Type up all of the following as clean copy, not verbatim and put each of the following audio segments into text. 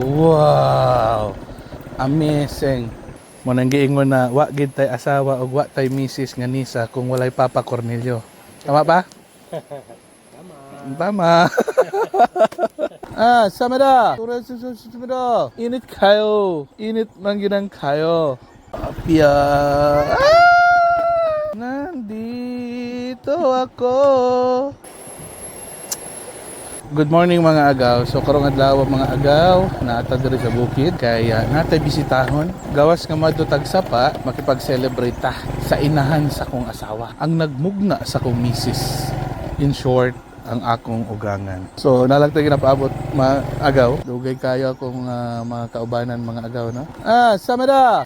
Wow! Amazing! Mo nang giingon na wa gid tay asawa ug wa tay misis nga nisa kung walay Papa Cornelio. Tama ba? Tama. Samada. Samada. Init kayo. Init man ginang kayo. Apia. Nandito ako. Good morning mga agaw. So karong adlaw mga agaw, naata diri sa bukid kay natay bisitahon. Gawas nga madto tagsapa, makipag-celebrate ta sa inahan sa kong asawa. Ang nagmugna sa kong misis. In short, ang akong ugangan. So nalagtay ginapaabot mga agaw. Dugay kayo akong mga kaubanan mga agaw, no? Samada.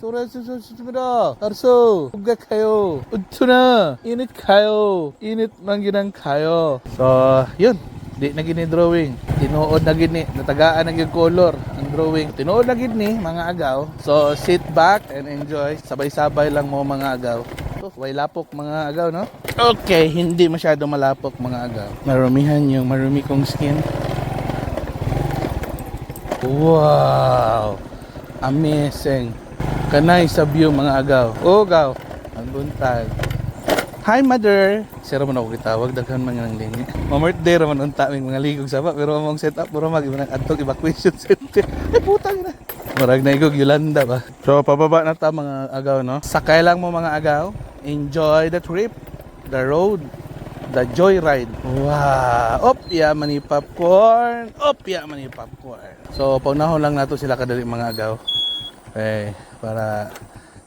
Samada. Arso. Uga kayo. Udto na. Init kayo. Init man ginang kayo. So, yun. Di na gini drawing, tinuod na gini, natagaan na yung color ang drawing, tinuod na gini mga agaw. So sit back and enjoy, sabay-sabay lang mo mga agaw. Way lapok mga agaw, no? Okay, hindi masyado malapok mga agaw, marumihan yung marumi kong skin. Wow, amazing, kanay sa view mga agaw. Gaw, ang buntag. Hi mother! Sira man ako kitawag, daghan man nga ng lingi. Mamortday raman unta may mga ligog saba, pero among setup puro mag ibang adtong evacuation center. Ay putang ina. Murag na igog Yolanda ba. So pababa na ta mga agaw, no. Sakay lang mo mga agaw. Enjoy the trip, the road, the joyride. Wow! Opya mani popcorn. Opya mani popcorn. So paunahon lang nato sila kadali mga agaw. Okay, para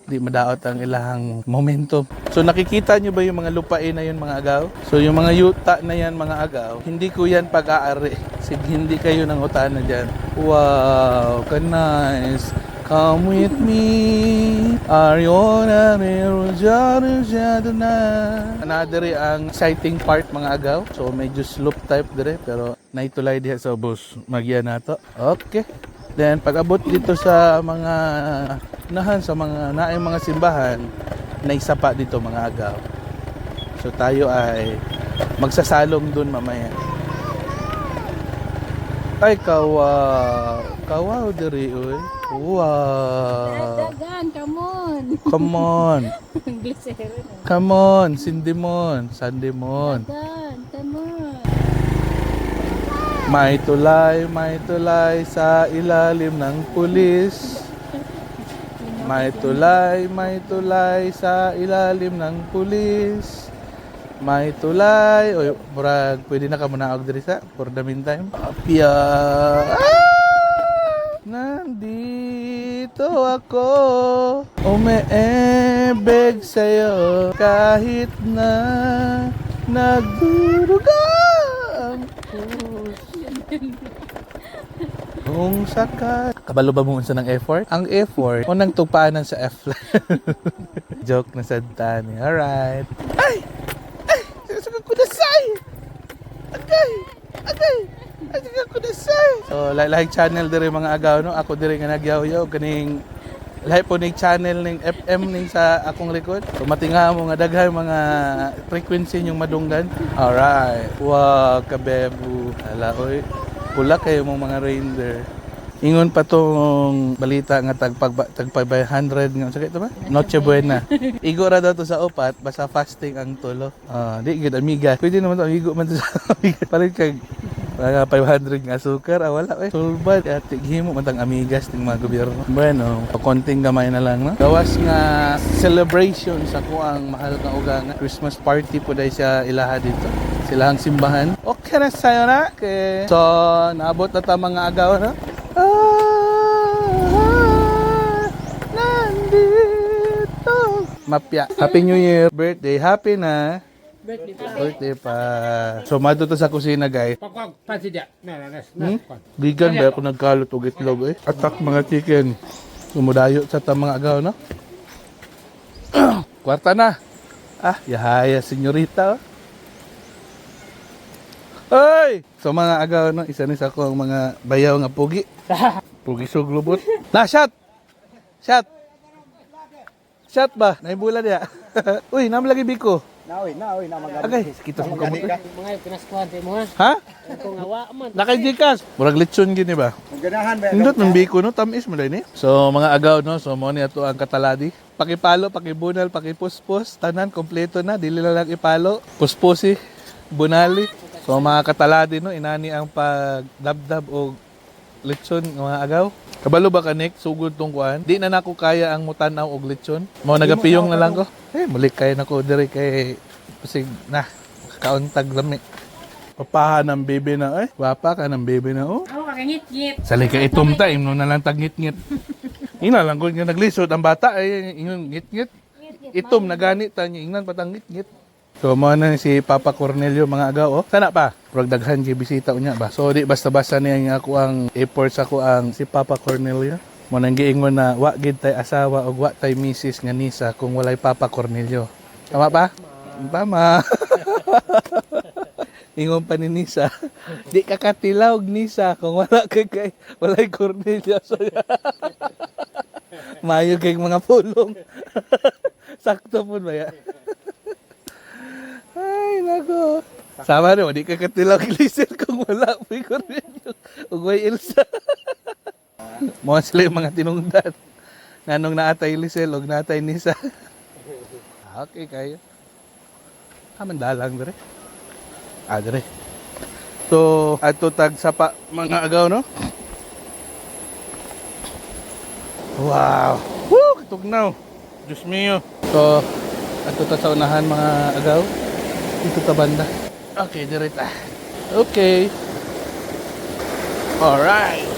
di madaot ang ilahang momentum. So nakikita nyo ba yung mga lupain na yun mga agaw? So yung mga yuta na yan mga agaw, hindi ko yan pag-aari. Sige, hindi kayo nang utaan na dyan. Wow, ka-nice. Come with me. Ariona Rujado na. Another ang exciting part mga agaw. So medyo slope type dire, pero naitulay diha sa bus. Magya na to. Okay. Then pag-abot dito sa mga nahan sa mga naayong mga simbahan, na isa pa dito mga agaw. So tayo ay magsasalong dun mamaya. Ay kawaw diri oy. Wow. Dagan, come on. Come on. Come on, Sindimon, Sandimon. Dagan, come on. May tulay sa ilalim ng pulis. May tulay sa ilalim ng pulis. May tulay. Oy, murag, pwede na ka muna og diri sa for the meantime. Apia. Nandito ako. Umeebeg sa'yo kahit na nagduruga ang puso. Kung saka kabalo ba mo unsa ng effort? Ang effort unang tupanan sa F. Joke na sadta ni. Alright. Ay! Saka ko dasay. Agay. Saka ko dasay. So like channel diri mga agaw, no. Ako diri nga nagyaw-yaw kaning lahi po ning channel ning FM ning sa akong record. So matinga mo nga daghan mga frequency yung madunggan. Alright. Wow, kabebu. Ala oy. Pula kayo mong mga reindeer. Ingon pa tong balita nga tag 500 nga sakit ba? Noche buena. Igo ra daw to sa upat basta fasting ang tulo. Di gid amiga. Pwede naman to igo man to sa amiga. Palit kag mga 500 nga asukar, wala eh. Sulbad, tighimo man tang amigas ting mga gobyerno. Bueno, konting gamay na lang, no? Gawas nga celebration sa kuang mahal nga ugangan. Christmas party po dahil sa ilaha dito. Silahang simbahan. Okay na sa'yo na. Okay. So, naabot na ta mga agaw, no? Nandito. Mapya. Happy New Year. Birthday. Happy na. Birthday pa. So, maduto sa kusina, guys. Vegan ba ako nagkalot o itlog, eh? Attack mga chicken. Sumudayo sa mga agaw, no? Kwarta na. Yahaya, senyorita, oh. Hoy! So mga agaw, no, isa ni sa ko ang mga bayaw nga pugi. Pugi sug lubot. Na, shot! Shot! Shot ba? Naibula niya. Uy, nam lagi biko. Naoy, na magani. Agay, kita mo kamot. Mga pinaskuhan sa mo ha. Ha? Kung awa man. Nakajikas. Murag lechon gini ba? Ganahan ba? Indot man biko no, tamis mo din eh. So mga agaw no, so mo ni ato ang kataladi. Pakipalo, pakibunal, pakipuspos, tanan kompleto na, dili na lang ipalo. Puspusi, bunali. So mga kataladi no, inani ang pagdabdab o lechon mga agaw. Kabalo ba kanik sugod tong kuan? Di na nako kaya ang mutanaw og lechon. Mo nagapiyong na lang ko. Mulik kay nako diri kay pasig na kauntag lami. Papahan ng bebe na wapa ka ng bebe na Ako kakangit-ngit. Sali ka itom ta imno na lang tag ngit-ngit. Ina lang ko nga naglisod ang bata ay ingon ngit-ngit. Itom na gani ta niya ingnan patang ngit-ngit. So mo na si Papa Cornelio mga agaw Sana pa prog daghan kay bisita unya ba. So di basta-basta niya nga ako ang airport sa ko ang si Papa Cornelio. Mo nang giingon na wa gid tay asawa og wa tay misis nga nisa kung walay Papa Cornelio. Tama pa? Tama. Ingon pa ni Nisa, di ka katilaw og Nisa kung wala kay walay Cornelio. So, mayo kay mga pulong. Sakto po ba ya? Ay, nako. Sama rin, di ka katilaw kay Lisel kung wala may Cornelio. Ug may Elsa. Mga sila yung mga tinungdan. Nanong naatay Lisel og naatay Nisa. Okay kayo. Dalang dire. Dire. So, ato tag sapa mga agaw no. Wow. Woo, tugnaw. Diyos mio. So, ato ta sa unahan mga agaw. Dito ta banda. Okay, dire ta. Okay. Alright.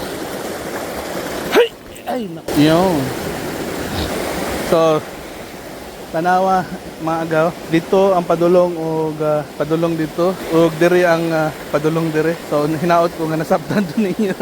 Hey! Ay, yun. So, tanawa mga agaw dito ang padulong og padulong dito ug diri ang padulong dire so hinaot ko nga nasabtan to ninyo